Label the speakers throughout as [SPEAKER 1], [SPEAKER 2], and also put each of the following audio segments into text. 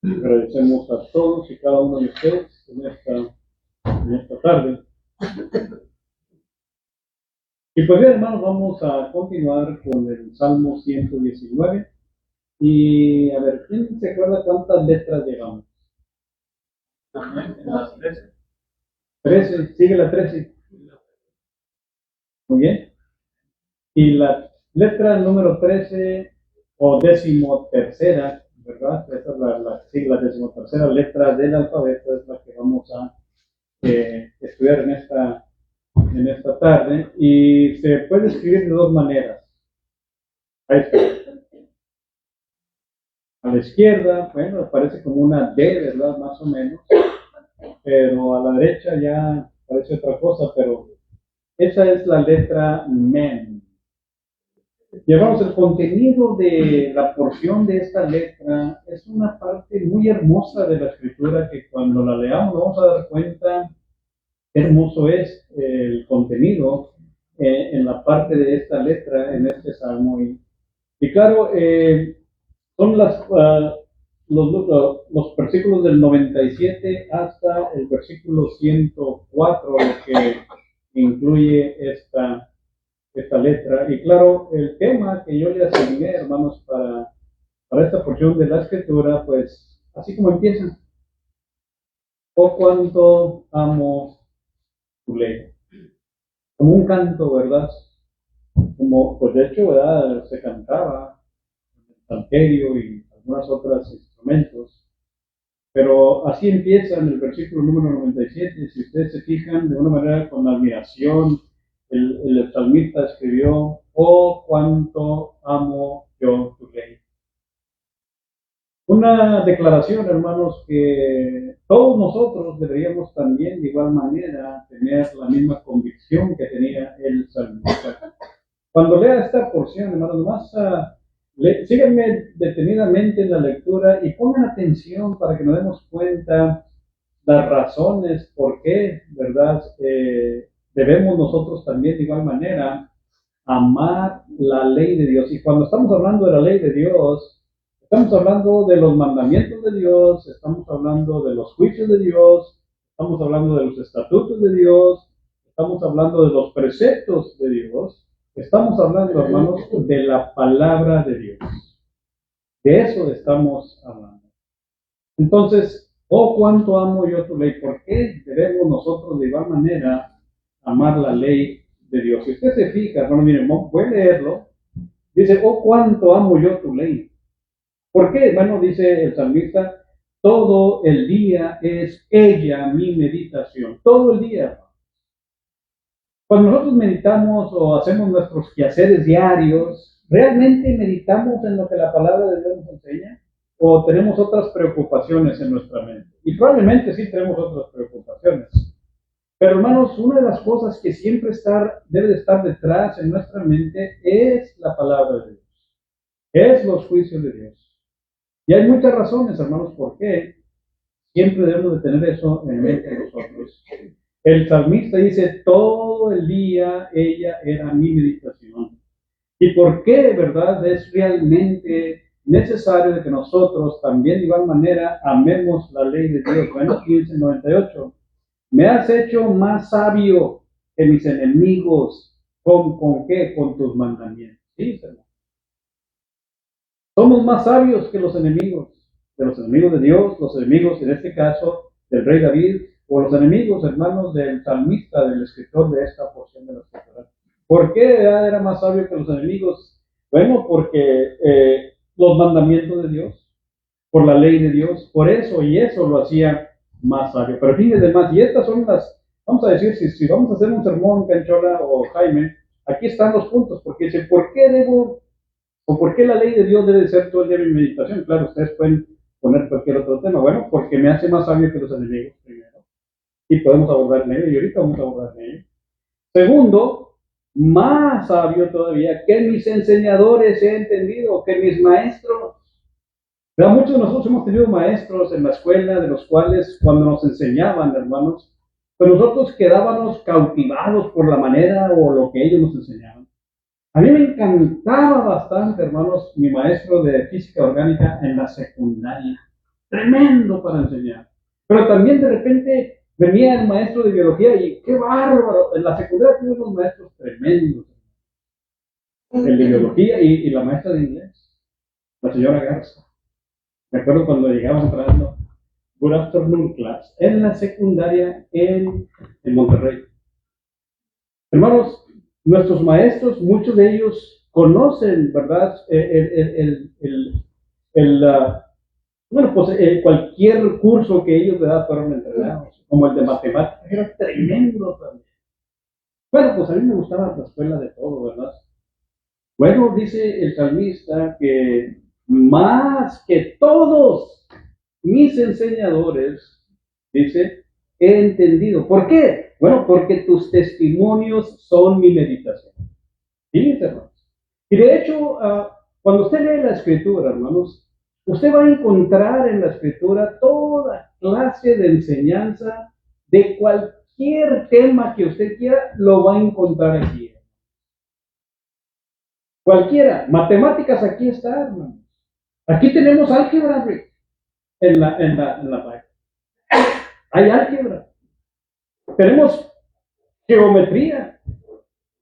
[SPEAKER 1] Agradecemos a todos y cada uno de ustedes en esta tarde. Y pues bien, hermanos, vamos a continuar con el Salmo 119. Y a ver, ¿quién se acuerda cuántas letras llegamos?
[SPEAKER 2] Las 13.
[SPEAKER 1] 13, sigue la 13. Muy bien. Y la letra número 13 o decimotercera, ¿verdad? Esa es la sigla decimotercera letra del alfabeto, es la que vamos a estudiar en esta tarde. Y se puede escribir de dos maneras. Ahí está. A la izquierda, bueno, aparece como una D, ¿verdad? Más o menos. Pero a la derecha ya parece otra cosa, pero esa es la letra MEN. Llevamos el contenido de la porción de esta letra, es una parte muy hermosa de la escritura que cuando la leamos nos vamos a dar cuenta qué hermoso es el contenido en la parte de esta letra, en este salmo. Y claro, son los versículos del 97 hasta el versículo 104 lo que incluye esta letra. Y claro, el tema que yo le asigné, hermanos, para esta porción de la escritura, pues así como empieza. Oh, cuánto amo tu ley. Como un canto, ¿verdad? Como, pues de hecho, ¿verdad? Se cantaba en el salterio y algunos otros instrumentos. Pero así empieza en el versículo número 97. Si ustedes se fijan, de una manera con admiración, el salmista escribió, oh, cuánto amo yo tu ley. Una declaración, hermanos, que todos nosotros deberíamos también de igual manera tener la misma convicción que tenía el salmista. Cuando lea esta porción, hermanos, más síganme detenidamente en la lectura y pongan atención para que nos demos cuenta las razones por qué, ¿verdad? Debemos nosotros también de igual manera amar la ley de Dios. Y cuando estamos hablando de la ley de Dios, estamos hablando de los mandamientos de Dios, estamos hablando de los juicios de Dios, estamos hablando de los estatutos de Dios, estamos hablando de los preceptos de Dios, estamos hablando, hermanos, de la palabra de Dios. De eso estamos hablando. Entonces, oh, cuánto amo yo tu ley. ¿Por qué debemos nosotros de igual manera amar la ley de Dios? Si usted se fija, bueno, miren, voy a leerlo. Dice, oh, cuánto amo yo tu ley. ¿Por qué, hermano? Dice el salmista, todo el día es ella mi meditación. Todo el día. Cuando nosotros meditamos o hacemos nuestros quehaceres diarios, ¿realmente meditamos en lo que la palabra de Dios nos enseña? ¿O tenemos otras preocupaciones en nuestra mente? Y probablemente sí tenemos otras preocupaciones. Pero hermanos, una de las cosas que siempre debe de estar detrás en nuestra mente es la palabra de Dios. Es los juicios de Dios. Y hay muchas razones, hermanos, por qué siempre debemos de tener eso en mente nosotros. El salmista dice, todo el día ella era mi meditación. ¿Y por qué, verdad, es realmente necesario de que nosotros también de igual manera amemos la ley de Dios? Bueno, 15:98. Me has hecho más sabio que mis enemigos. ¿Con qué? Con tus mandamientos. Sí, hermano. Somos más sabios que los enemigos, de los enemigos de Dios, los enemigos, en este caso, del rey David, o los enemigos, hermanos, del salmista, del escritor de esta porción de la escritura. ¿Por qué era más sabio que los enemigos? Bueno, porque los mandamientos de Dios, por la ley de Dios, por eso y eso lo hacía más sabio. Pero fíjense más, y estas son vamos a decir, si vamos a hacer un sermón, Canchola o Jaime, aquí están los puntos, porque dice, ¿por qué debo o por qué la ley de Dios debe ser todo el día mi meditación? Claro, ustedes pueden poner cualquier otro tema. Bueno, porque me hace más sabio que los enemigos, primero. Y podemos abordar en ello, y ahorita vamos a abordar en ello. Segundo, más sabio todavía, que mis enseñadores he entendido, que mis maestros. Pero muchos de nosotros hemos tenido maestros en la escuela, de los cuales cuando nos enseñaban, hermanos, pues nosotros quedábamos cautivados por la manera o lo que ellos nos enseñaban. A mí me encantaba bastante, hermanos, mi maestro de física orgánica en la secundaria. Tremendo para enseñar. Pero también de repente venía el maestro de biología y qué bárbaro. En la secundaria tuve unos maestros tremendos. El de biología y la maestra de inglés, la señora Garza. Me acuerdo cuando llegaban entrando, Good afternoon class, en la secundaria en Monterrey. Hermanos, nuestros maestros, muchos de ellos conocen, ¿verdad? Bueno, pues cualquier curso que ellos fueron entrenados, como el de matemáticas, era tremendo también. Bueno, pues a mí me gustaba la escuela de todo, ¿verdad? Bueno, dice el salmista que más que todos mis enseñadores, dice, he entendido. ¿Por qué? Bueno, porque tus testimonios son mi meditación. Fíjense, hermanos. Y de hecho, cuando usted lee la escritura, hermanos, usted va a encontrar en la escritura toda clase de enseñanza de cualquier tema que usted quiera, lo va a encontrar aquí. Cualquiera. Matemáticas, aquí está, hermanos. Aquí tenemos álgebra, Rick, en la página. Hay álgebra. Tenemos geometría.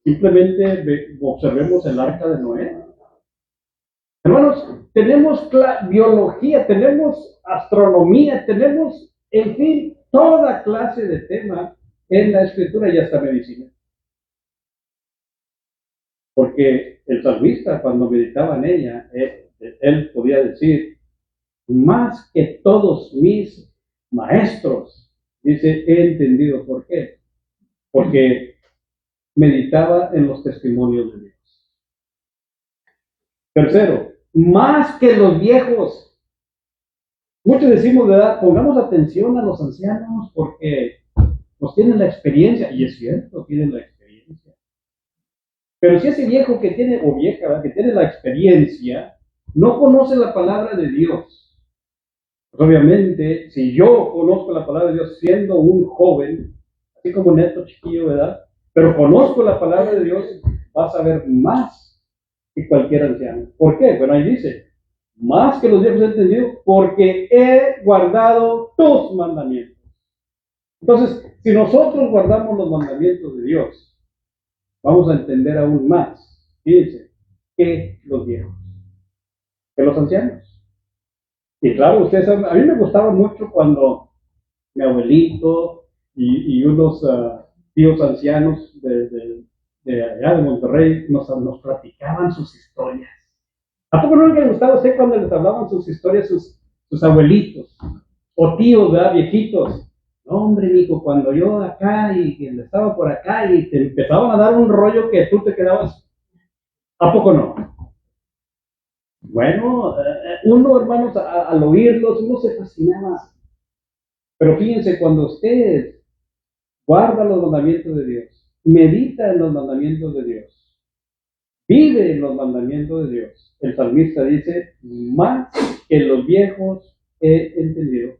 [SPEAKER 1] Simplemente observemos el arca de Noé. Hermanos, tenemos biología, tenemos astronomía, tenemos, en fin, toda clase de temas en la escritura y hasta medicina. Porque el salmista, cuando meditaba en ella, él podía decir, más que todos mis maestros, dice, he entendido por qué. Porque meditaba en los testimonios de Dios. Tercero, más que los viejos. Muchos decimos, ¿verdad? Pongamos atención a los ancianos porque pues tienen la experiencia, y es cierto, tienen la experiencia. Pero si ese viejo que tiene, o vieja, ¿verdad? Que tiene la experiencia, no conoce la palabra de Dios, pues obviamente, si yo conozco la palabra de Dios siendo un joven, así como Neto chiquillo, ¿verdad? Pero conozco la palabra de Dios, vas a ver más que cualquier anciano. ¿Por qué? Bueno, ahí dice, más que los viejos he entendido, porque he guardado tus mandamientos. Entonces, si nosotros guardamos los mandamientos de Dios, vamos a entender aún más, fíjense, que los viejos, que los ancianos. Y claro, ustedes saben, a mí me gustaba mucho cuando mi abuelito y unos tíos ancianos de allá de Monterrey nos platicaban sus historias. ¿A poco no les gustaba a usted cuando les hablaban sus historias sus abuelitos o tíos, ¿verdad? Viejitos? No, hombre, mijo, cuando yo acá y estaba por acá y te empezaban a dar un rollo que tú te quedabas, ¿a poco no? Bueno, uno, hermanos, al oírlos, uno se fascinaba. Pero fíjense, cuando usted guarda los mandamientos de Dios, medita en los mandamientos de Dios, vive en los mandamientos de Dios, el salmista dice, más que los viejos he entendido,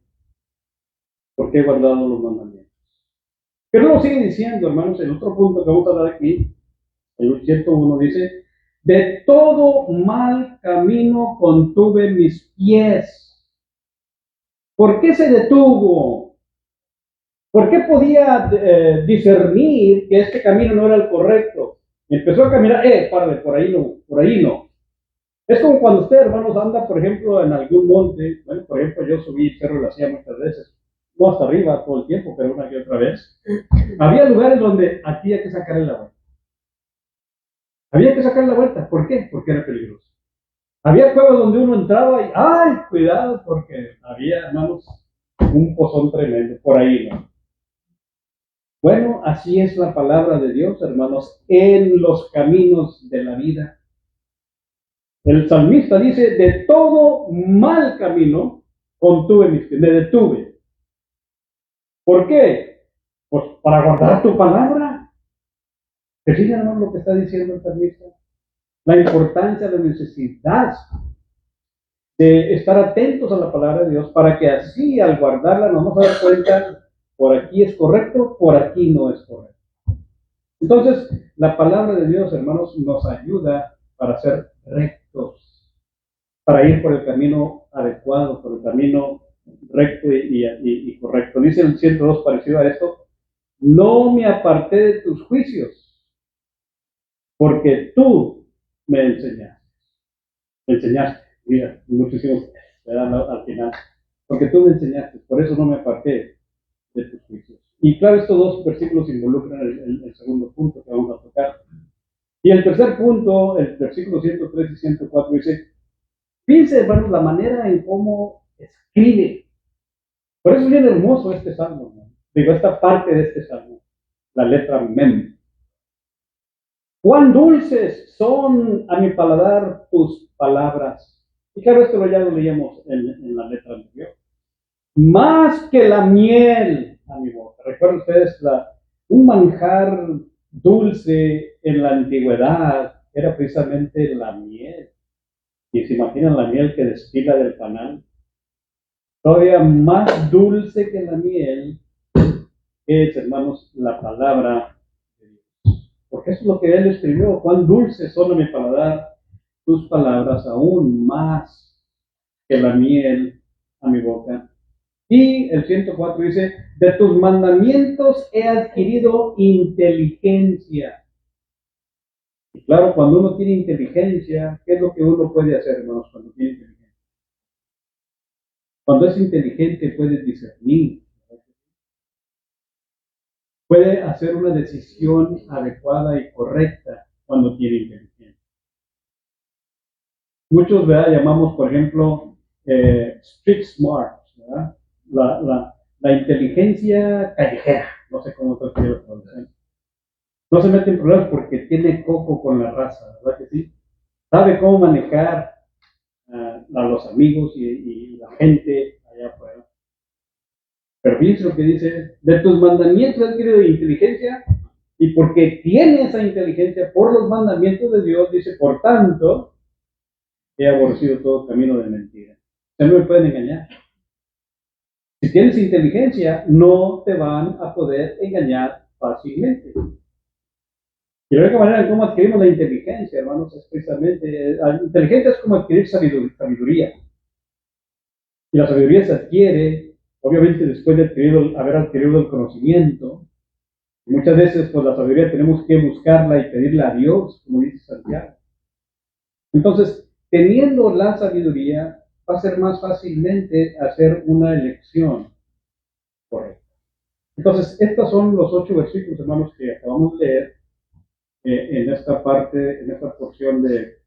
[SPEAKER 1] porque he guardado los mandamientos. Pero luego sigue diciendo, hermanos, el otro punto que vamos a hablar aquí, el 101 dice, de todo mal camino contuve mis pies. ¿Por qué se detuvo? ¿Por qué podía discernir que este camino no era el correcto? Empezó a caminar, párale, por ahí no, por ahí no. Es como cuando usted, hermanos, anda, por ejemplo, en algún monte. Bueno, por ejemplo, yo subí el cerro de la Silla muchas veces. No hasta arriba todo el tiempo, pero una que otra vez. Había lugares donde había que sacarle la vuelta. Había que sacar la vuelta. ¿Por qué? Porque era peligroso. Había cuevas donde uno entraba y, ¡ay, cuidado! Porque había, hermanos, un pozón tremendo. Por ahí, ¿no? Bueno, así es la palabra de Dios, hermanos, en los caminos de la vida. El salmista dice, de todo mal camino contuve mis pies, me detuve. ¿Por qué? Pues para guardar tu palabra. ¿Se fijan, hermanos, lo que está diciendo el salmista? La importancia, la necesidad de estar atentos a la palabra de Dios para que así al guardarla nos vamos a dar cuenta, por aquí es correcto, por aquí no es correcto. Entonces, la palabra de Dios, hermanos, nos ayuda para ser rectos, para ir por el camino adecuado, por el camino recto y correcto. Dice el 102 parecido a esto: no me aparté de tus juicios, porque tú me enseñaste. Me enseñaste, mira, muchísimos al final, porque tú me enseñaste, por eso no me aparté de tus juicios. Y claro, estos dos versículos involucran el segundo punto que vamos a tocar. Y el tercer punto, el versículo 103 y 104 dice: fíjense, hermanos, la manera en cómo escribe. Por eso es bien hermoso este salmo, ¿no? Digo, esta parte de este salmo, la letra mem. Cuán dulces son a mi paladar tus palabras. Y claro, esto ya lo leíamos en la letra anterior. Más que la miel a mi boca. Recuerden ustedes, un manjar dulce en la antigüedad era precisamente la miel. Y se imaginan la miel que destila del panal. Todavía más dulce que la miel es, hermanos, la palabra de Dios. Porque eso es lo que él escribió. Cuán dulces son a mi paladar tus palabras, aún más que la miel a mi boca. Y el 104 dice: de tus mandamientos he adquirido inteligencia. Y claro, cuando uno tiene inteligencia, ¿qué es lo que uno puede hacer, hermanos, cuando tiene inteligencia? Cuando es inteligente puede discernir, puede hacer una decisión adecuada y correcta cuando tiene inteligencia. Muchos, ¿verdad?, llamamos, por ejemplo, street smart, ¿verdad? La inteligencia callejera, no sé cómo te quiero traducir. No se mete en problemas porque tiene coco con la raza, ¿verdad que sí? Sabe cómo manejar a los amigos y la gente allá afuera. Pero fíjense lo que dice: de tus mandamientos has adquirido inteligencia, y porque tiene esa inteligencia por los mandamientos de Dios, dice, por tanto, he aborrecido todo camino de mentira. Ustedes no me pueden engañar. Si tienes inteligencia, no te van a poder engañar fácilmente. Y la única manera en cómo adquirimos la inteligencia, hermanos, es precisamente, la inteligencia es como adquirir sabiduría. Y la sabiduría se adquiere, obviamente, después de haber adquirido el conocimiento. Y muchas veces, pues la sabiduría tenemos que buscarla y pedirla a Dios, como dice Santiago. Entonces, teniendo la sabiduría, va a ser más fácilmente hacer una elección correcta. Entonces, estos son los 8 versículos, hermanos, que acabamos de leer en esta parte, en esta porción de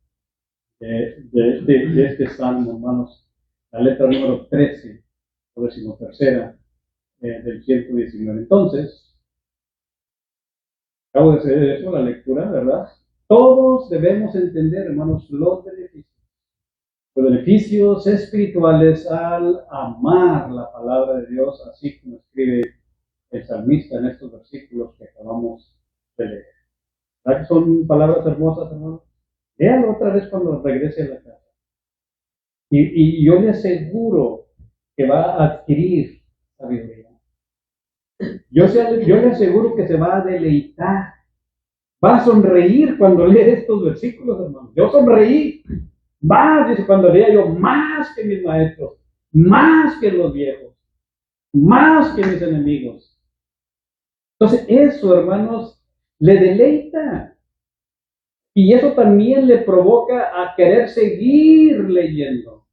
[SPEAKER 1] este salmo, hermanos, la letra número 13, o 13ª, del 119. Entonces, acabo de hacer eso, la lectura, ¿verdad? Todos debemos entender, hermanos, los beneficios espirituales al amar la palabra de Dios, así como escribe el salmista en estos versículos que acabamos de leer. ¿Verdad que son palabras hermosas, hermanos? Léalo otra vez cuando regrese a la casa. Y yo le aseguro que va a adquirir sabiduría. Yo le aseguro que se va a deleitar. Va a sonreír cuando lee estos versículos, hermanos. Yo sonreí. Más, dice, cuando leía yo, más que mis maestros, más que los viejos, más que mis enemigos. Entonces, eso, hermanos, le deleita. Y eso también le provoca a querer seguir leyendo.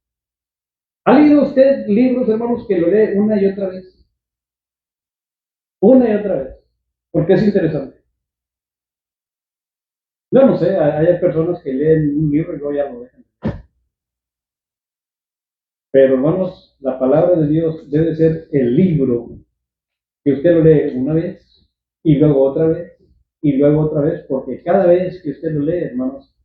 [SPEAKER 1] ¿Ha leído usted libros, hermanos, que lo lee una y otra vez? Una y otra vez. Porque es interesante. Yo no sé, hay personas que leen un libro y luego ya lo dejan. Pero, hermanos, la palabra de Dios debe ser el libro que usted lo lee una vez y luego otra vez y luego otra vez, porque cada vez que usted lo lee, hermanos,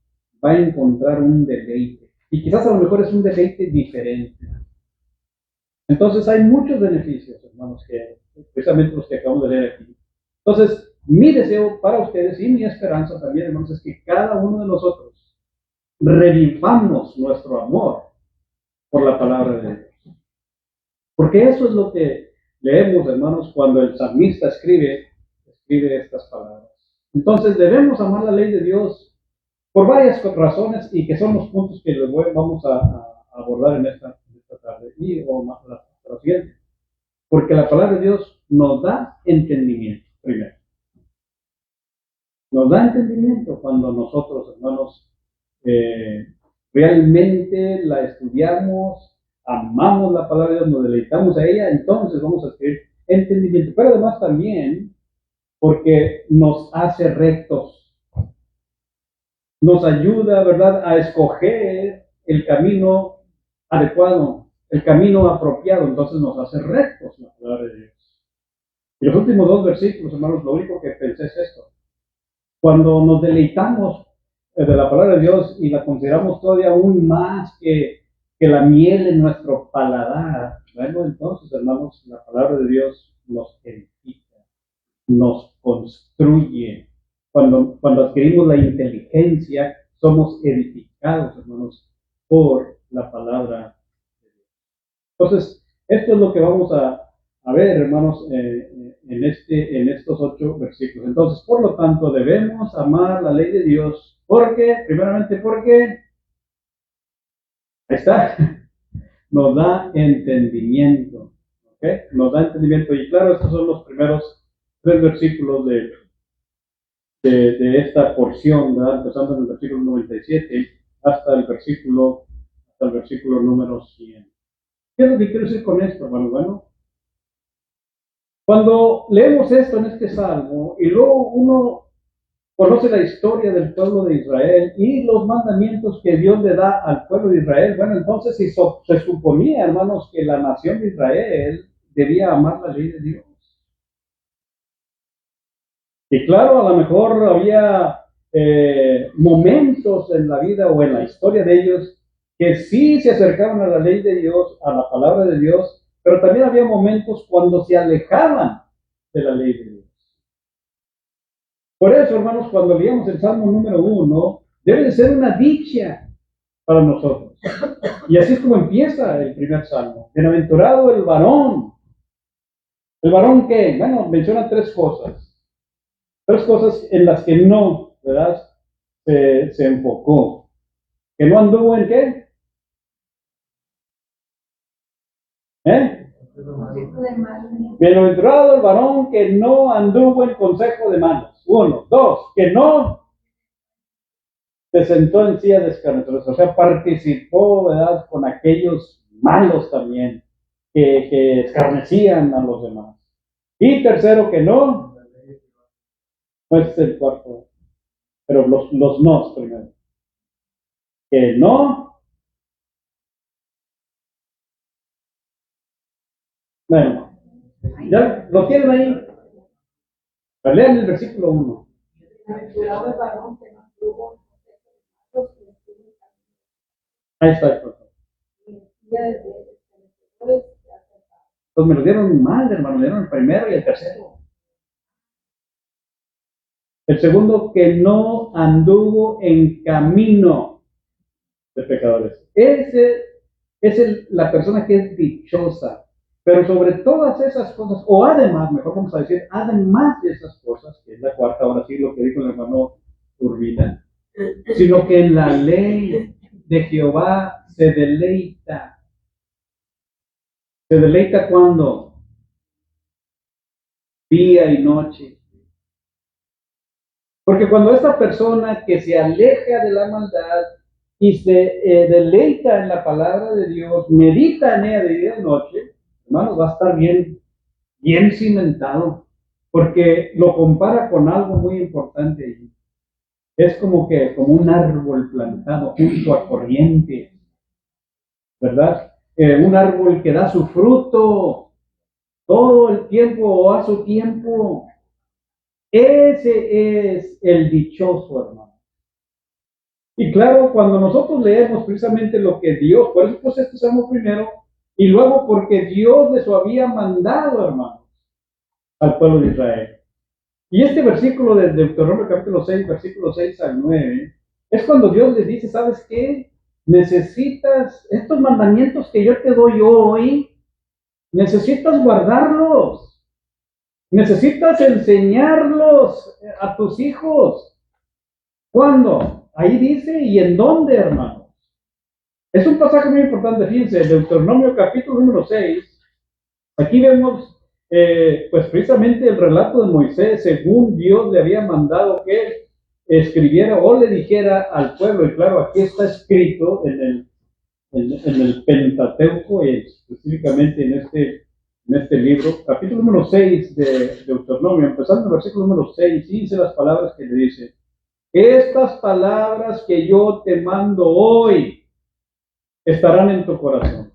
[SPEAKER 1] va a encontrar un deleite. Y quizás a lo mejor es un deleite diferente. Entonces hay muchos beneficios, hermanos, que precisamente los que acabamos de leer aquí. Entonces, mi deseo para ustedes y mi esperanza también, hermanos, es que cada uno de nosotros revivamos nuestro amor por la palabra de Dios. Porque eso es lo que leemos, hermanos, cuando el salmista escribe estas palabras. Entonces debemos amar la ley de Dios por varias razones y que son los puntos que vamos a abordar en esta tarde y o más la siguiente. Porque la palabra de Dios nos da entendimiento, primero. Nos da entendimiento cuando nosotros, hermanos, realmente la estudiamos, amamos la palabra de Dios, nos deleitamos a ella, entonces vamos a adquirir entendimiento. Pero además también porque nos hace rectos, nos ayuda, ¿verdad?, a escoger el camino adecuado, el camino apropiado, entonces nos hace rectos la palabra de Dios. Y los últimos dos versículos, hermanos, lo único que pensé es esto. Cuando nos deleitamos de la palabra de Dios y la consideramos todavía aún más que la miel en nuestro paladar, bueno, entonces, hermanos, la palabra de Dios nos edifica, nos construye. Cuando adquirimos la inteligencia, somos edificados, hermanos, por la palabra de Dios. Entonces, esto es lo que vamos a ver, hermanos, en estos 8 versículos. Entonces, por lo tanto, debemos amar la ley de Dios. Primeramente, porque, ahí está, nos da entendimiento. ¿Okay? Nos da entendimiento. Y claro, estos son los primeros 3 versículos de esta porción, ¿verdad? Empezando en el versículo 97 hasta el versículo número 100. ¿Qué es lo que quiero decir con esto, hermano? Bueno, cuando leemos esto en este salmo y luego uno conoce la historia del pueblo de Israel y los mandamientos que Dios le da al pueblo de Israel, bueno, entonces se suponía, hermanos, que la nación de Israel debía amar la ley de Dios. Y claro, a lo mejor había momentos en la vida o en la historia de ellos que sí se acercaban a la ley de Dios, a la palabra de Dios, pero también había momentos cuando se alejaban de la ley de Dios. Por eso, hermanos, cuando leíamos el Salmo número 1, debe de ser una dicha para nosotros. Y así es como empieza el primer Salmo. Bienaventurado el varón. ¿El varón qué? Bueno, menciona 3 cosas. 3 cosas en las que no, ¿verdad? Se enfocó. ¿Que no anduvo en qué? Bienaventurado el varón que no anduvo en consejo de malos. 1. 2. Que no se sentó en silla de escarnecedores. O sea, participó, ¿verdad?, con aquellos malos también, que escarnecían a los demás. Y tercero, que no. Pues es el cuarto. Pero los no primero. Que no. Bueno, ya lo tienen ahí. Pero lean el versículo 1. Ahí está. Pues me lo dieron mal, hermano. Me dieron el primero y el tercero. El segundo, que no anduvo en camino de pecadores. Ese es la persona que es dichosa. Pero sobre todas esas cosas, o además, mejor vamos a decir, además de esas cosas, que es la cuarta, ahora sí, lo que dijo el hermano Urbina, sino que en la ley de Jehová se deleita. ¿Se deleita cuando? Día y noche. Porque cuando esta persona que se aleja de la maldad y se deleita en la palabra de Dios, medita en ella de día y noche, hermanos, va a estar bien cimentado, porque lo compara con algo muy importante. Es como un árbol plantado junto a corriente, ¿verdad? Un árbol que da su fruto todo el tiempo o a su tiempo. Ese es el dichoso, hermano. Y claro, cuando nosotros leemos precisamente lo que Dios, por eso pues este Salmo primero, y luego porque Dios les había mandado, hermanos, al pueblo de Israel. Y este versículo de Deuteronomio capítulo 6, versículos 6 al 9, es cuando Dios les dice, ¿sabes qué? Necesitas estos mandamientos que yo te doy hoy, necesitas guardarlos. Necesitas enseñarlos a tus hijos. ¿Cuándo? Ahí dice, ¿y en dónde, hermanos? Es un pasaje muy importante, fíjense, Deuteronomio capítulo número 6. Aquí vemos, pues precisamente el relato de Moisés, según Dios le había mandado que escribiera o le dijera al pueblo. Y claro, aquí está escrito en el Pentateuco, y específicamente en este libro, capítulo número 6 de Deuteronomio, empezando en el versículo número 6, dice las palabras que le dice: estas palabras que yo te mando hoy estarán en tu corazón.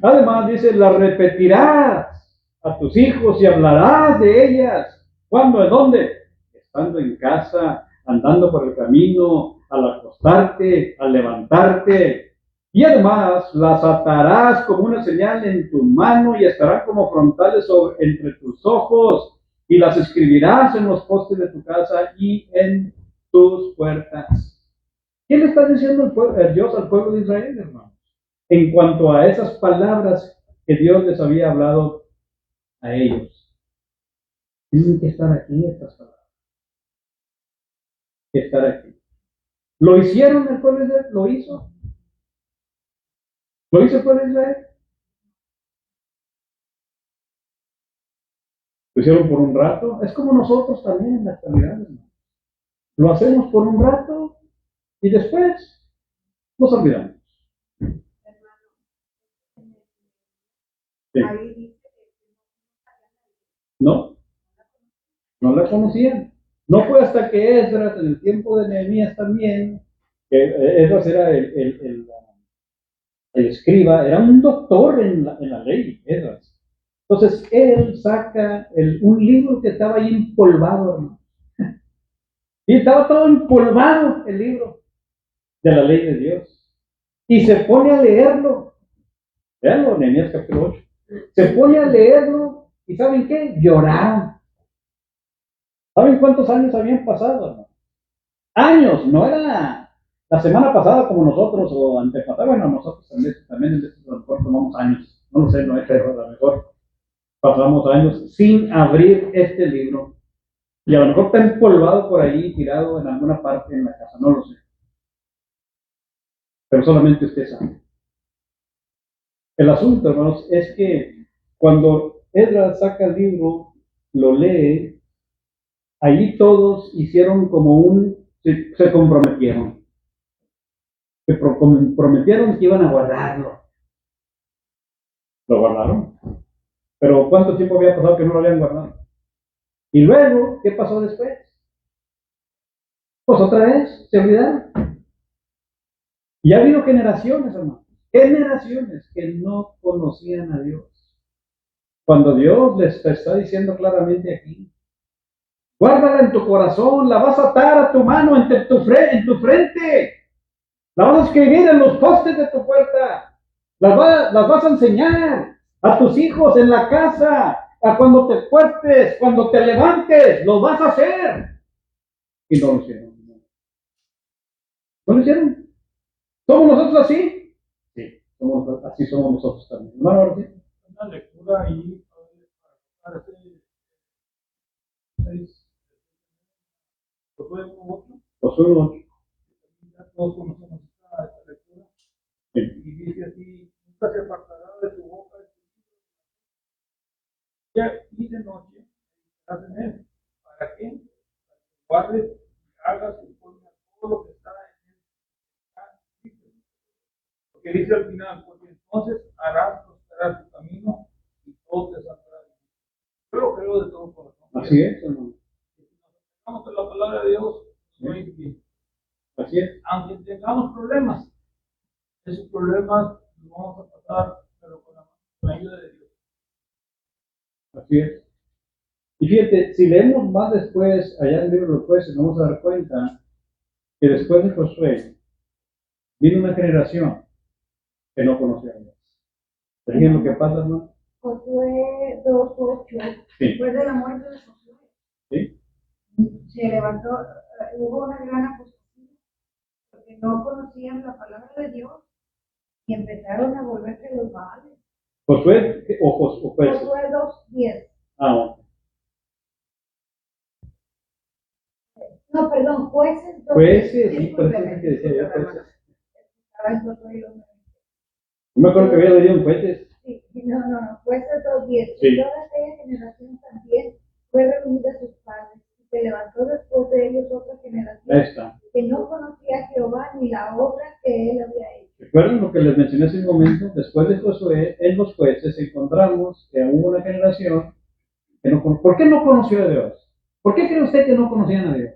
[SPEAKER 1] Además dice, las repetirás a tus hijos y hablarás de ellas. ¿Cuándo? ¿En dónde? Estando en casa, andando por el camino, al acostarte, al levantarte. Y además las atarás como una señal en tu mano y estarán como frontales entre tus ojos, y las escribirás en los postes de tu casa y en tus puertas. ¿Qué le está diciendo el Dios al pueblo de Israel, hermano? En cuanto a esas palabras que Dios les había hablado a ellos. Tienen que estar aquí estas palabras. Que estar aquí. ¿Lo hicieron el pueblo de Israel? ¿Lo hizo? ¿Lo hizo el pueblo de Israel? Lo hicieron por un rato. Es como nosotros también en la actualidad, hermano. Lo hacemos por un rato y después nos olvidamos. Sí. No, no la conocían. No fue hasta que Esdras, en el tiempo de Nehemías también, que Esdras era el escriba, era un doctor en la ley, Esdras. Entonces él saca un libro que estaba ahí empolvado, hermano. Y estaba todo empolvado el libro de la ley de Dios. Y se pone a leerlo. Veanlo, Nehemías capítulo 8. Se pone a leerlo y ¿saben qué? Lloraron. ¿Saben cuántos años habían pasado, hermano? Años, no era la semana pasada como nosotros o antepasada. Bueno, nosotros también en a lo mejor tomamos años. No lo sé, no es, pero a lo mejor pasamos años sin abrir este libro. Y a lo mejor está empolvado por ahí, tirado en alguna parte en la casa, no lo sé. Pero solamente usted sabe. El asunto, hermanos, es que cuando Edra saca el libro, lo lee, allí todos hicieron como se comprometieron. Se comprometieron que iban a guardarlo. Lo guardaron. Pero ¿cuánto tiempo había pasado que no lo habían guardado? Y luego, ¿qué pasó después? Pues otra vez, se olvidaron. Y ha habido generaciones, hermano, generaciones que no conocían a Dios. Cuando Dios les está diciendo claramente aquí, guárdala en tu corazón, la vas a atar a tu mano en tu frente, la vas a escribir en los postes de tu puerta, las vas a enseñar a tus hijos en la casa, a cuando te fuertes, cuando te levantes, lo vas a hacer. Y no lo hicieron. ¿No lo hicieron? ¿Somos nosotros así? Sí, así somos nosotros también. Hermano, ahora sí.
[SPEAKER 2] Una lectura ahí para Josué 1:8.
[SPEAKER 1] Josué 1:8.
[SPEAKER 2] Todos conocemos esta lectura.
[SPEAKER 1] Sí.
[SPEAKER 2] Y dice así: nunca se apartará de tu boca día y de noche, estás en él. ¿Para qué? Para que guardes y hagas conforme a todo lo que está en él. Porque dice al final: porque entonces harás prosperar tu camino y todo te saldrá bien. Yo lo creo de todo corazón.
[SPEAKER 1] Así es, hermano.
[SPEAKER 2] Si nos acercamos a la palabra de Dios, nos va a ir bien.
[SPEAKER 1] Así es.
[SPEAKER 2] Aunque tengamos problemas, esos problemas los vamos a pasar, pero con la ayuda de Dios.
[SPEAKER 1] Así es. Y fíjate, si leemos más después, allá en el libro de los jueces, nos vamos a dar cuenta que después de Josué vino una generación que no conocía a Dios. ¿Te fijas lo que pasa, hermano?
[SPEAKER 3] Josué 2:8.
[SPEAKER 1] Sí.
[SPEAKER 3] Después de la muerte de Josué,
[SPEAKER 1] ¿Sí?
[SPEAKER 3] se levantó, hubo una gran apostasía, porque no conocían la palabra de Dios y empezaron a volverse los baales.
[SPEAKER 1] Josué o jueces.
[SPEAKER 3] Josué 2:10.
[SPEAKER 1] jueces, sí, por eso es que decía yo jueces.
[SPEAKER 3] Estaba en todo y lo mismo.
[SPEAKER 1] Yo me acuerdo que había leído en jueces.
[SPEAKER 3] Sí, no, jueces 2:10.
[SPEAKER 1] Sí.
[SPEAKER 3] Y toda aquella generación también fue reunida a sus padres. Y se levantó después de ellos otra
[SPEAKER 1] Ahí
[SPEAKER 3] generación
[SPEAKER 1] está.
[SPEAKER 3] que no conocía a Jehová ni la obra que él había hecho.
[SPEAKER 1] ¿Recuerdan lo que les mencioné hace un momento? Después de Josué, en los jueces encontramos que hubo una generación que no conoció. ¿Por qué no conoció a Dios? ¿Por qué cree usted que no conocían a Dios?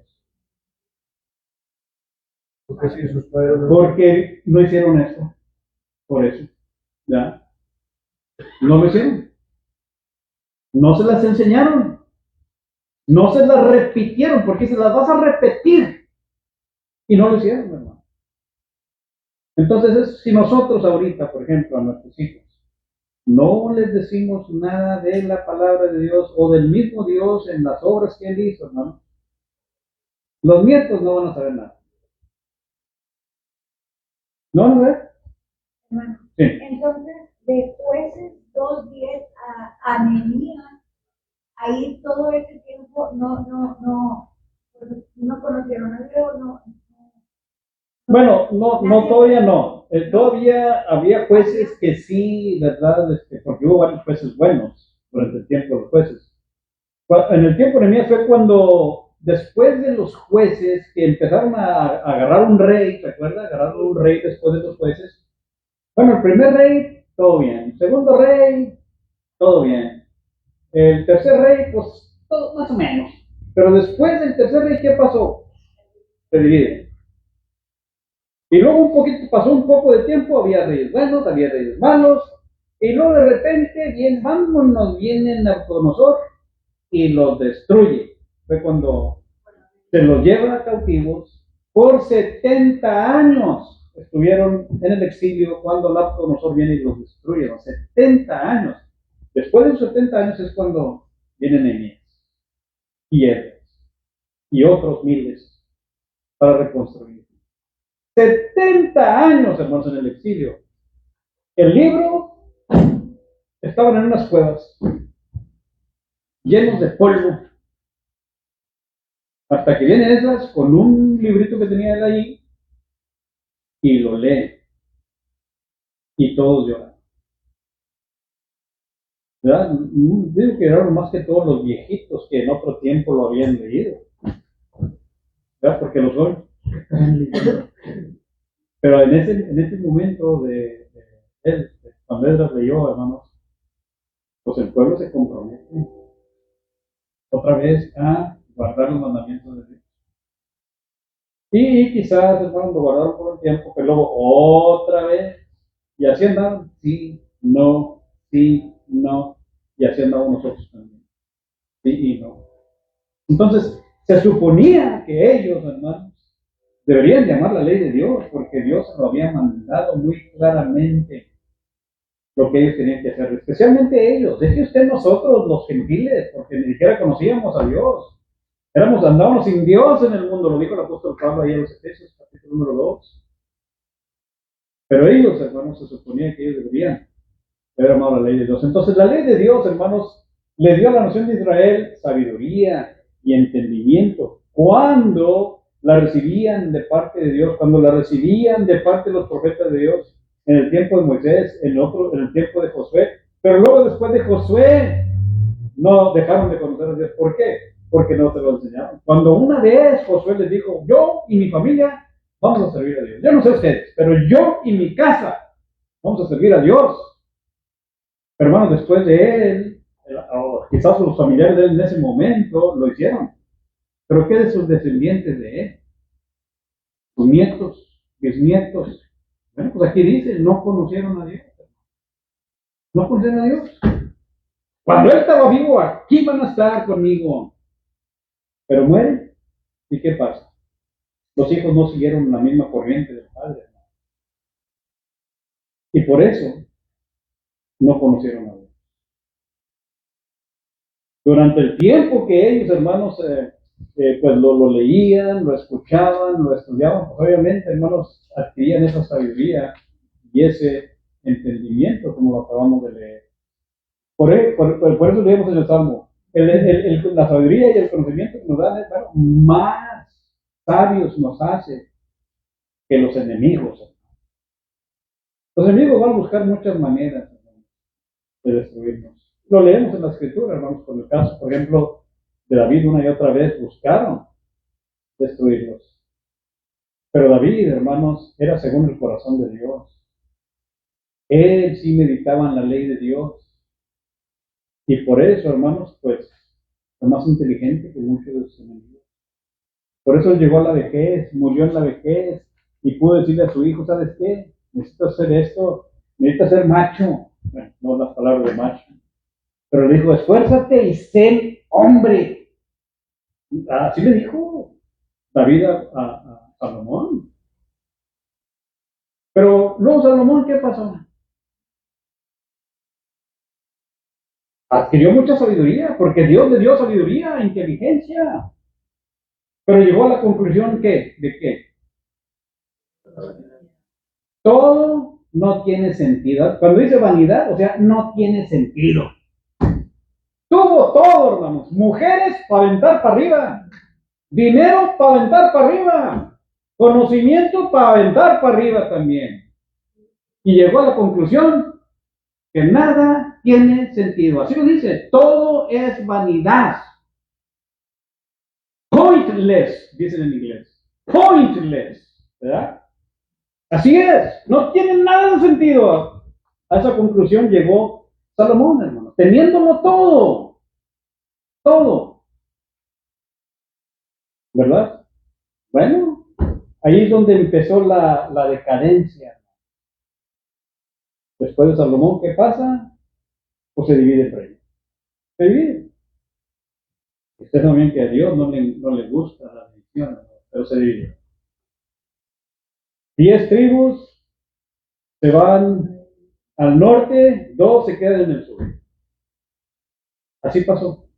[SPEAKER 2] Porque si sus padres
[SPEAKER 1] Porque no hicieron esto. Por eso. ¿Ya? No lo hicieron. No se las enseñaron. No se las repitieron, porque se las vas a repetir. Y no lo hicieron, hermano. Entonces, si nosotros ahorita, por ejemplo, a nuestros hijos, no les decimos nada de la palabra de Dios o del mismo Dios en las obras que Él hizo, hermano, los nietos no van a saber nada. ¿No van a saber?
[SPEAKER 3] Hermano.
[SPEAKER 1] Sí.
[SPEAKER 3] Entonces, de Jueces 2:10 a Nehemías, ahí todo ese tiempo no conocieron a Dios,
[SPEAKER 1] Bueno, no, todavía no. Todavía había jueces que sí, ¿verdad? Porque hubo varios jueces buenos durante el tiempo de los jueces. En el tiempo de Nehemías fue cuando, después de los jueces que empezaron a agarrar un rey, ¿recuerda? Agarraron un rey después de los jueces. Bueno, el primer rey, todo bien. El segundo rey, todo bien. El tercer rey, pues, todo más o menos. Pero después del tercer rey, ¿qué pasó? Se divide. Y luego pasó un poco de tiempo, había reyes buenos, había reyes malos, y luego de repente, viene Nabucodonosor y los destruye. Fue cuando se los lleva cautivos por 70 años. Estuvieron en el exilio cuando Nabucodonosor viene y los destruye. 70 años. Después de los 70 años es cuando vienen Nehemías y Esdras y otros miles para reconstruir. 70 años, hermanos, en el exilio. El libro estaban en unas cuevas llenos de polvo. Hasta que viene Esdras con un librito que tenía él ahí y lo lee. Y todos lloran. ¿Verdad? Digo que lloraron más que todos los viejitos que en otro tiempo lo habían leído. ¿Verdad? Porque los jóvenes. Pero en ese momento cuando Esdras leyó, hermanos, pues el pueblo se compromete otra vez a guardar los mandamientos de Dios. Y quizás, hermanos, lo guardaron por un tiempo, pero luego otra vez, y así andaron, sí, no, y así andamos nosotros también, sí y no. Entonces, se suponía que ellos, hermanos, deberían llamar la ley de Dios, porque Dios lo había mandado muy claramente lo que ellos tenían que hacer, especialmente ellos. Deje usted nosotros, los gentiles, porque ni siquiera conocíamos a Dios. Andábamos sin Dios en el mundo, lo dijo el apóstol Pablo ahí en los Efesios, capítulo número 2. Pero ellos, hermanos, se suponía que ellos deberían haber amado la ley de Dios. Entonces, la ley de Dios, hermanos, le dio a la nación de Israel sabiduría y entendimiento. Cuando la recibían de parte de Dios, cuando la recibían de parte de los profetas de Dios, en el tiempo de Moisés, en el tiempo de Josué, pero luego después de Josué, no dejaron de conocer a Dios. ¿Por qué? Porque no se lo enseñaron. Cuando una vez Josué les dijo, yo y mi familia vamos a servir a Dios. Yo no sé ustedes, pero yo y mi casa vamos a servir a Dios. Pero hermanos, después de él, quizás los familiares de él en ese momento lo hicieron. Pero ¿qué de sus descendientes de él? Sus nietos, bisnietos. Bueno, pues aquí dice, no conocieron a Dios. No conocieron a Dios. Cuando él estaba vivo, aquí van a estar conmigo. Pero muere. ¿Y qué pasa? Los hijos no siguieron la misma corriente del padre. Y por eso no conocieron a Dios. Durante el tiempo que ellos, hermanos, pues lo leían, lo escuchaban, lo estudiaban, pues obviamente, hermanos, adquirían esa sabiduría y ese entendimiento, como lo acabamos de leer. Por eso leemos en el Salmo, la sabiduría y el conocimiento que nos dan es, bueno, más sabios nos hace que los enemigos. Los enemigos van a buscar muchas maneras, hermanos, de destruirnos. Lo leemos en la Escritura, hermanos, con el caso, por ejemplo, de David una y otra vez buscaron destruirlos. Pero David, hermanos, era según el corazón de Dios. Él sí meditaba en la ley de Dios. Y por eso, hermanos, pues, fue más inteligente que muchos de sus enemigos. Por eso llegó a la vejez, murió en la vejez, y pudo decirle a su hijo, ¿sabes qué? Necesito hacer esto, necesito ser macho. Bueno, no las palabras de macho. Pero le dijo, esfuérzate y sé hombre. Así le dijo David a Salomón. Pero luego Salomón, ¿qué pasó? Adquirió mucha sabiduría, porque Dios le dio sabiduría, inteligencia. Pero llegó a la conclusión ¿de qué? Todo no tiene sentido. Cuando dice vanidad, o sea, no tiene sentido. Tuvo todo, hermanos. Mujeres para aventar para arriba. Dinero para aventar para arriba. Conocimiento para aventar para arriba también. Y llegó a la conclusión que nada tiene sentido. Así lo dice, todo es vanidad. Pointless, dicen en inglés. Pointless, ¿verdad? Así es, no tiene nada de sentido. A esa conclusión llegó Salomón, hermano, teniéndolo todo. Todo. ¿Verdad? Bueno, ahí es donde empezó la decadencia. Después de Salomón, ¿qué pasa? Pues se divide el reino. Se divide. Ustedes saben que a Dios no le gusta la división, pero se divide. 10 tribus se van al norte, 2 se quedan en el sur. Así pasó.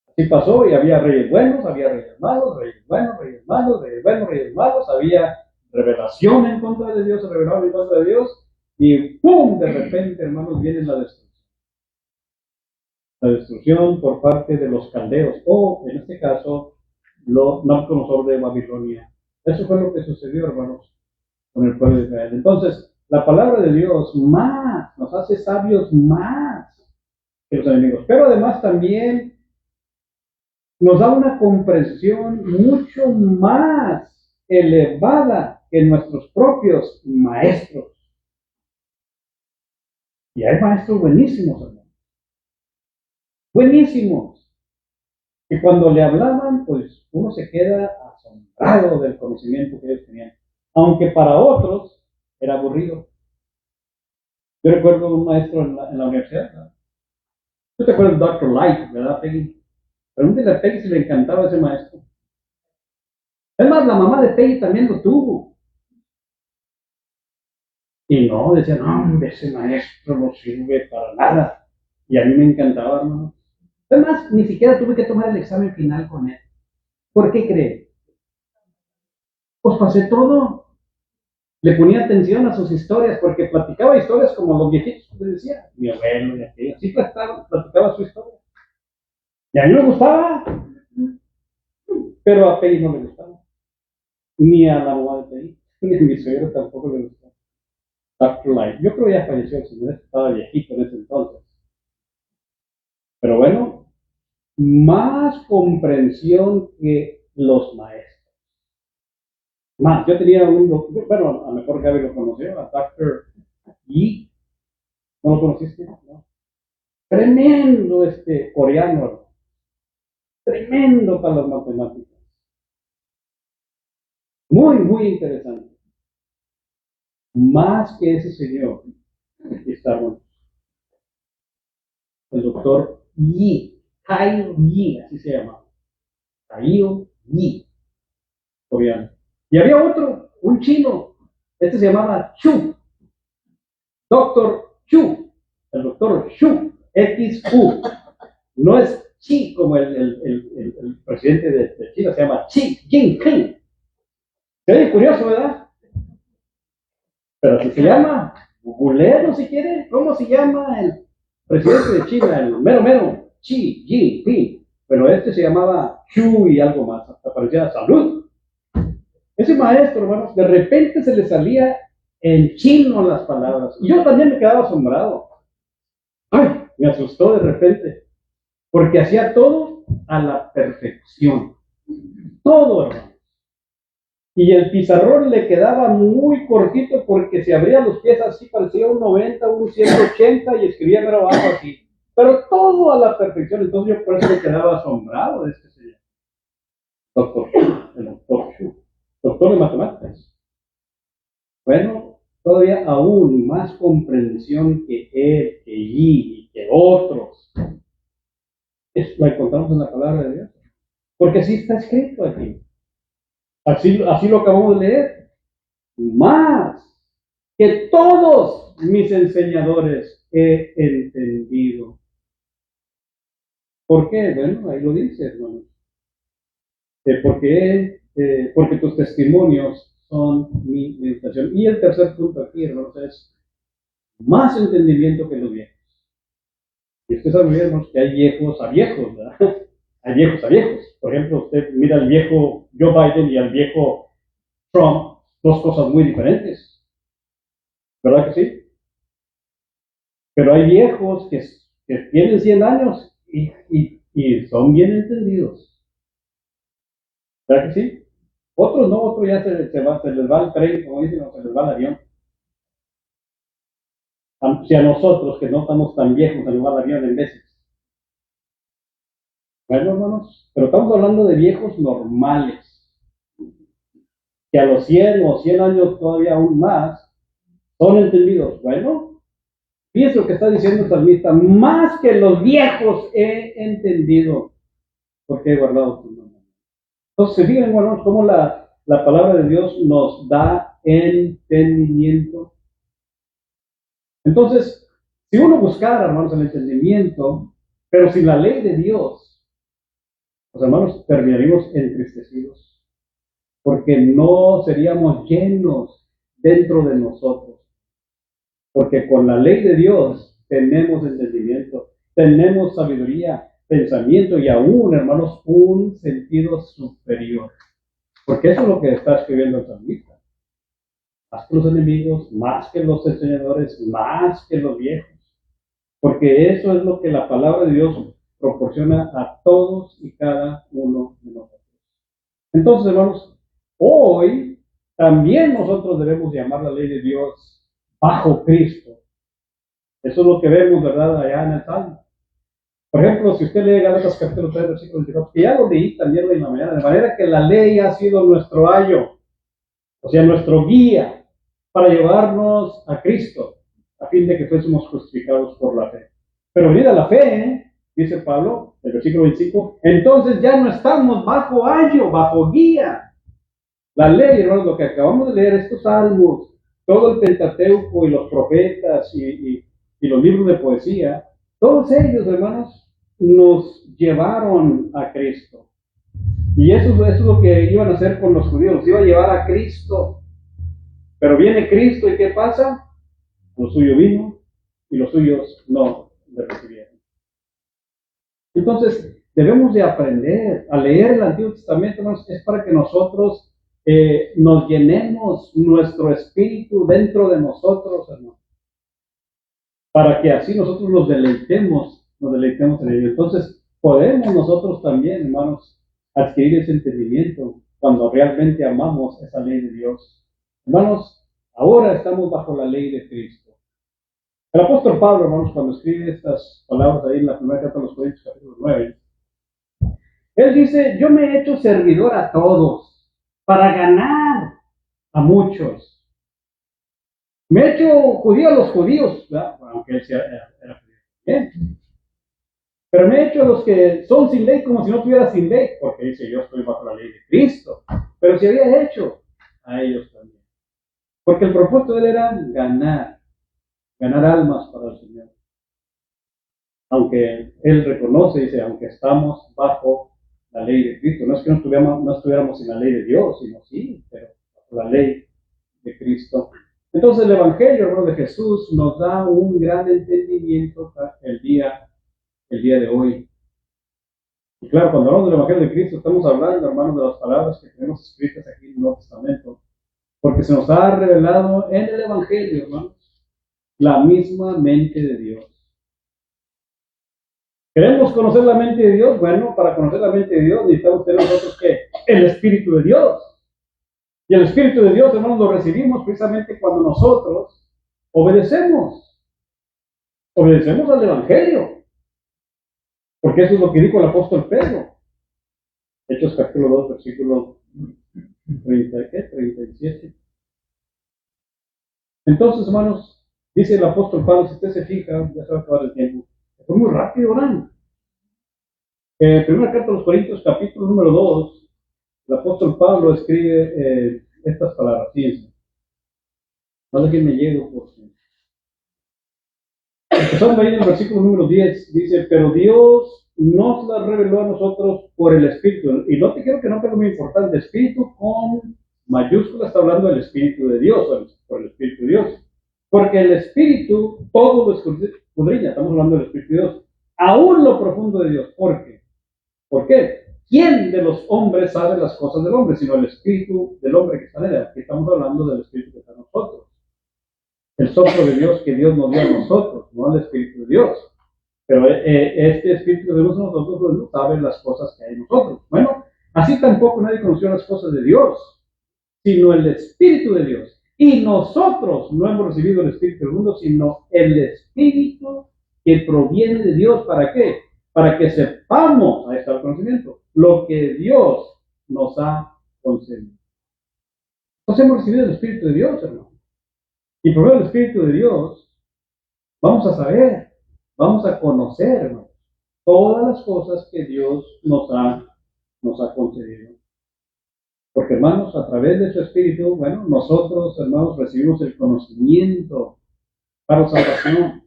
[SPEAKER 1] Así pasó y había reyes buenos, había reyes malos, reyes buenos, reyes malos, reyes buenos, reyes malos, había revelación en contra de Dios, se revelaron en contra de Dios y ¡pum! De repente, hermanos, viene la destrucción. La destrucción por parte de los caldeos, o en este caso, los Nabucodonosor de Babilonia. Eso fue lo que sucedió, hermanos, con el pueblo de Israel. Entonces, la palabra de Dios más, nos hace sabios más que los enemigos, pero además también nos da una comprensión mucho más elevada que nuestros propios maestros. Y hay maestros buenísimos, hermanos. Buenísimos. Que cuando le hablaban, pues uno se queda asombrado del conocimiento que ellos tenían. Aunque para otros era aburrido. Yo recuerdo un maestro en la universidad, ¿no? ¿Tú te acuerdas del Dr. Light, verdad, Peggy? Pregúntale a Peggy si le encantaba ese maestro. Es más, la mamá de Peggy también lo tuvo. Y no, decía, no, ese maestro no sirve para nada. Y a mí me encantaba, hermano. Además, ni siquiera tuve que tomar el examen final con él. ¿Por qué cree? Pues pasé todo. Le ponía atención a sus historias, porque platicaba historias como los viejitos, les decía, mi abuelo y aquello. Así platicaba su historia. Y a mí me gustaba, pero a Peggy no le gustaba. Ni a la mamá de Peggy, ni a mi suegro tampoco le gustaba. Dr. Light. Yo creo que ya falleció el señor, estaba viejito en ese entonces. Pero bueno, más comprensión que los maestros. Más, yo tenía bueno, a lo mejor Gaby lo conoció, a Dr. Yi. ¿No lo conociste? ¿No? Tremendo coreano, tremendo para las matemáticas. Muy, muy interesante. Más que ese señor, aquí estamos, el doctor Yi, Taio Yi, así se llama. Taio Yi, coreano. Y había otro, un chino, este se llamaba Chu, Doctor Chu, el doctor Chu, XU. No es Xi como el presidente de China, se llama Xi Jinping. Se ve curioso, ¿verdad? Pero así se llama, googlealo si quiere, ¿cómo se llama el presidente de China, el mero mero? Xi Jinping. pero este se llamaba Chu y algo más, hasta parecía Salud. Ese maestro, hermanos, de repente se le salía en chino las palabras. Y yo también me quedaba asombrado. ¡Ay! Me asustó de repente. Porque hacía todo a la perfección. Todo, hermanos. Y el pizarrón le quedaba muy cortito porque se abría los pies así, parecía un 90, un 180 y escribía mero abajo así. Pero todo a la perfección. Entonces yo por eso me quedaba asombrado de este señor. Doctor Shu, el doctor Shu. Doctor de matemáticas. Bueno, todavía aún más comprensión que él, que Yi y que otros. La encontramos en la palabra de Dios. Porque así está escrito aquí. Así lo acabamos de leer. Más que todos mis enseñadores he entendido. ¿Por qué? Bueno, ahí lo dice, hermanos. Porque tus testimonios son mi meditación. Y el tercer punto aquí, hermanos, es más entendimiento que los viejos. Y ustedes saben, hermanos, que hay viejos a viejos, ¿verdad? Hay viejos a viejos. Por ejemplo, usted mira al viejo Joe Biden y al viejo Trump, dos cosas muy diferentes. ¿Verdad que sí? Pero hay viejos que tienen 100 años y son bien entendidos. ¿Verdad que sí? Otros no, otros ya se les va el tren, como dicen, o se les va el avión. Si a nosotros, que no estamos tan viejos, se nos va el avión en veces. Bueno, hermanos, pero estamos hablando de viejos normales, que a los 100 o 100 años todavía aún más, son entendidos. Bueno, fíjense lo que está diciendo el salmista, más que los viejos he entendido, porque he guardado tu nombre. Entonces, se fijan, hermanos, cómo la palabra de Dios nos da entendimiento. Entonces, si uno buscara, hermanos, el entendimiento, pero sin la ley de Dios, los hermanos terminaríamos entristecidos, porque no seríamos llenos dentro de nosotros. Porque con la ley de Dios tenemos entendimiento, tenemos sabiduría, pensamiento y aún, hermanos, un sentido superior. Porque eso es lo que está escribiendo el salmista. Más que los enemigos, más que los enseñadores, más que los viejos. Porque eso es lo que la palabra de Dios proporciona a todos y cada uno de nosotros. Entonces, hermanos, hoy también nosotros debemos llamar la ley de Dios bajo Cristo. Eso es lo que vemos, ¿verdad?, allá en el Salmo. Por ejemplo, si usted lee Gálatas capítulo 3, versículo 24, que ya lo leí también en la mañana, de manera que la ley ha sido nuestro ayo, o sea, nuestro guía para llevarnos a Cristo, a fin de que fuésemos justificados por la fe. Pero venida la fe, dice Pablo, el versículo 25, entonces ya no estamos bajo ayo, bajo guía. La ley, hermanos, lo que acabamos de leer, estos salmos, todo el Pentateuco y los profetas y los libros de poesía, todos ellos, hermanos, nos llevaron a Cristo. Y eso es lo que iban a hacer con los judíos, los iba a llevar a Cristo. Pero viene Cristo y ¿qué pasa? Lo suyo vino y los suyos no le recibieron. Entonces, debemos de aprender a leer el Antiguo Testamento, hermanos, es para que nosotros nos llenemos nuestro espíritu dentro de nosotros, hermanos. Para que así nosotros nos deleitemos en ello. Entonces, podemos nosotros también, hermanos, adquirir ese entendimiento cuando realmente amamos esa ley de Dios. Hermanos, ahora estamos bajo la ley de Cristo. El apóstol Pablo, hermanos, cuando escribe estas palabras ahí en la primera carta de los Corintios, capítulo 9, él dice, yo me he hecho servidor a todos para ganar a muchos. Me he hecho judío a los judíos, ¿verdad? Aunque él era judío. ¿Bien? Pero me he hecho a los que son sin ley como si no tuviera sin ley, porque dice, yo estoy bajo la ley de Cristo. Pero si había hecho a ellos también. Porque el propósito de él era ganar almas para el Señor. Aunque él reconoce, dice, aunque estamos bajo la ley de Cristo. No es que no estuviéramos en la ley de Dios, sino sí, pero bajo la ley de Cristo. Entonces el Evangelio, hermano, de Jesús nos da un gran entendimiento para el día de hoy. Y claro, cuando hablamos del Evangelio de Cristo, estamos hablando, hermanos, de las palabras que tenemos escritas aquí en el Nuevo Testamento, porque se nos ha revelado en el Evangelio, hermanos, la misma mente de Dios. ¿Queremos conocer la mente de Dios? Bueno, para conocer la mente de Dios necesitamos tener nosotros que el Espíritu de Dios. Y el Espíritu de Dios, hermanos, lo recibimos precisamente cuando nosotros obedecemos. Obedecemos al Evangelio. Porque eso es lo que dijo el apóstol Pedro. Hechos capítulo 2, versículo 37. Entonces, hermanos, dice el apóstol Pablo, si usted se fija, ya se va a acabar el tiempo. Fue muy rápido, ¿verdad? Primera carta a los Corintios, capítulo número 2, el apóstol Pablo escribe estas palabras. Fíjense. No sé quién me llego, porque. Empezando ahí en el versículo número 10, dice: pero Dios nos la reveló a nosotros por el Espíritu. Y no te quiero que no tenga muy importante, Espíritu con mayúscula está hablando del Espíritu de Dios, por el Espíritu de Dios. Porque el Espíritu todo lo escudriña, estamos hablando del Espíritu de Dios. Aún lo profundo de Dios. ¿Por qué? ¿Por qué? ¿Quién de los hombres sabe las cosas del hombre? Sino el Espíritu del hombre que está en él. Aquí estamos hablando del Espíritu que está en nosotros. El soplo de Dios que Dios nos dio a nosotros, no el Espíritu de Dios. Pero este Espíritu de Dios nosotros no sabe las cosas que hay en nosotros. Bueno, así tampoco nadie conoció las cosas de Dios, sino el Espíritu de Dios. Y nosotros no hemos recibido el Espíritu del mundo, sino el Espíritu que proviene de Dios. ¿Para qué? Para que sepamos, ahí está el conocimiento, lo que Dios nos ha concedido. Entonces hemos recibido el Espíritu de Dios, hermano. Y por medio del Espíritu de Dios, vamos a saber, vamos a conocer, hermano, todas las cosas que Dios nos ha concedido. Porque, hermanos, a través de su Espíritu, bueno, nosotros, hermanos, recibimos el conocimiento para salvación.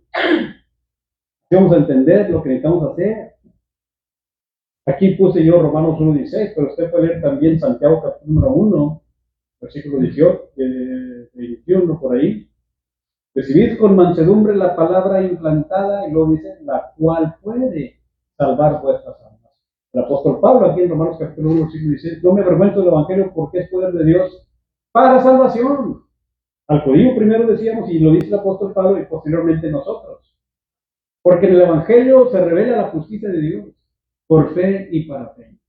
[SPEAKER 1] Vamos a entender lo que necesitamos hacer. Aquí puse yo Romanos 1:16, pero usted puede leer también Santiago capítulo 1, versículo 18, 21, por ahí. Recibid con mansedumbre la palabra implantada, y luego dice, la cual puede salvar vuestras almas. El apóstol Pablo, aquí en Romanos capítulo 1, versículo 16, no me avergüenzo del Evangelio porque es poder de Dios para salvación. Al judío primero decíamos, y lo dice el apóstol Pablo, y posteriormente nosotros. Porque en el Evangelio se revela la justicia de Dios, por fe y para fe.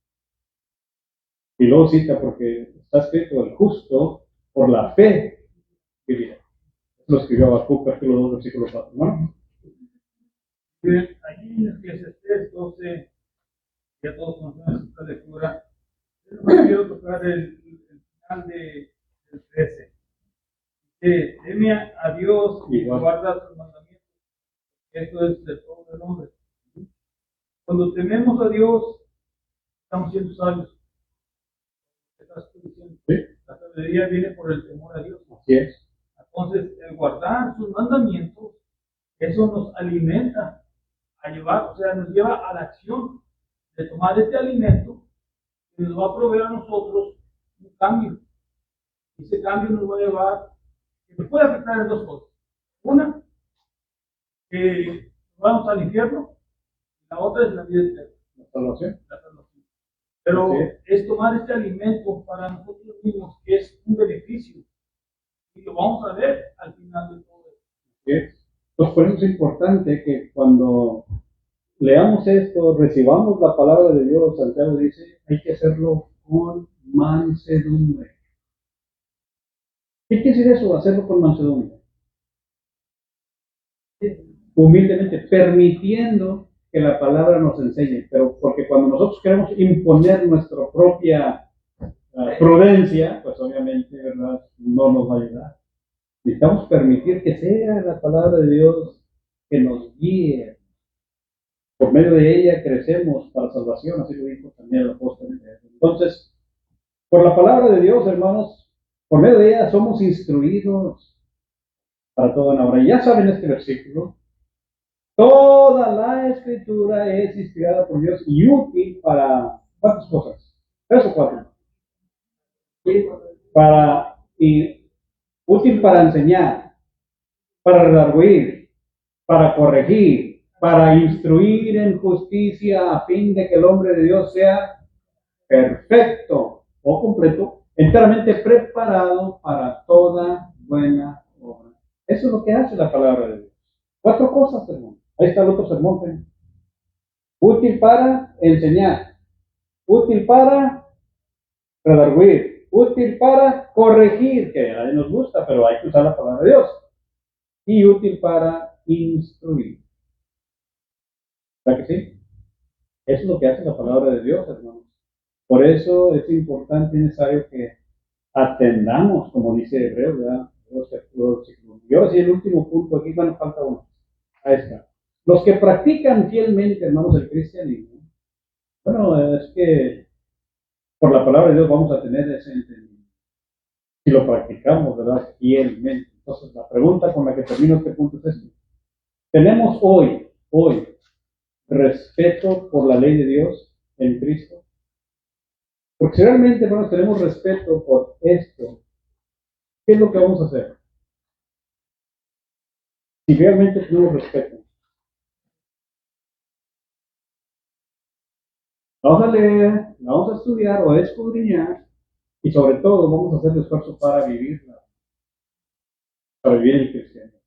[SPEAKER 1] Y luego cita, porque está escrito, el justo por la fe vivirá. Lo escribió Habacuc, capítulo 2, versículo 4, ¿no?
[SPEAKER 2] Allí en Eclesiastés 12, ya todos conocemos esta lectura. Yo quiero tocar el final del 13. Teme a Dios y guarda sus mandamientos. Esto es el pueblo del hombre. Cuando tememos a Dios, estamos siendo sabios. ¿Estás diciendo?
[SPEAKER 1] Sí.
[SPEAKER 2] La sabiduría viene por el temor a Dios.
[SPEAKER 1] Así es.
[SPEAKER 2] Entonces, el guardar sus mandamientos, eso nos alimenta a llevar, o sea, nos lleva a la acción de tomar este alimento que nos va a proveer a nosotros un cambio. Y ese cambio nos va a llevar, que nos puede afectar en dos cosas. Una, que vamos al infierno, y la otra es la vida eterna.
[SPEAKER 1] La salvación.
[SPEAKER 2] Pero es tomar este alimento para nosotros mismos, que es un beneficio. Y lo vamos a ver al final de todo esto.
[SPEAKER 1] Pues por eso es importante que cuando leamos esto, recibamos la palabra de Dios. Santiago dice, hay que hacerlo con mansedumbre. ¿Qué quiere decir eso? Hacerlo con mansedumbre. Humildemente, permitiendo que la palabra nos enseñe. Pero porque cuando nosotros queremos imponer nuestra propia prudencia, pues obviamente, ¿verdad?, no nos va a ayudar. Necesitamos permitir que sea la palabra de Dios que nos guíe. Por medio de ella crecemos para salvación, así lo dijo también el apóstol. Entonces, por la palabra de Dios, hermanos, por medio de ella somos instruidos para toda una obra. Y ya saben este versículo. Toda la escritura es inspirada por Dios y útil para, ¿cuántas cosas? 3 o 4. Útil para enseñar, para redarguir, para corregir, para instruir en justicia a fin de que el hombre de Dios sea perfecto o completo, enteramente preparado para toda buena obra. Eso es lo que hace la palabra de Dios. 4 cosas, hermano. Ahí está el otro sermón. ¿Eh? Útil para enseñar, útil para redarguir, útil para corregir, que a nadie nos gusta, pero hay que usar la palabra de Dios, y útil para instruir. ¿Verdad que sí? Eso es lo que hace la palabra de Dios, hermanos. Por eso es importante y necesario que atendamos, como dice Hebreo, ¿verdad? Y ahora sí, el último punto aquí, bueno, falta uno. Ahí está. Los que practican fielmente, hermanos, el cristianismo, bueno, es que por la palabra de Dios vamos a tener ese entendimiento. Si lo practicamos, ¿verdad? Fielmente. Entonces, la pregunta con la que termino este punto es esta. ¿Tenemos hoy, respeto por la ley de Dios en Cristo? Porque si realmente, hermanos, tenemos respeto por esto, ¿qué es lo que vamos a hacer? Si realmente tenemos respeto, vamos a leer, vamos a estudiar o a escudriñar y sobre todo vamos a hacer el esfuerzo para vivirla, para vivir el cristianismo.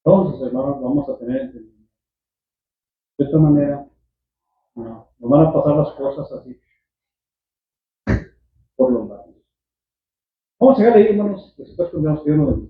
[SPEAKER 1] Entonces, hermanos, vamos a tener entendimiento. De esta manera, no, nos van a pasar las cosas así, por los lados. Vamos a llegar ahí, hermanos, después tendremos que irnos.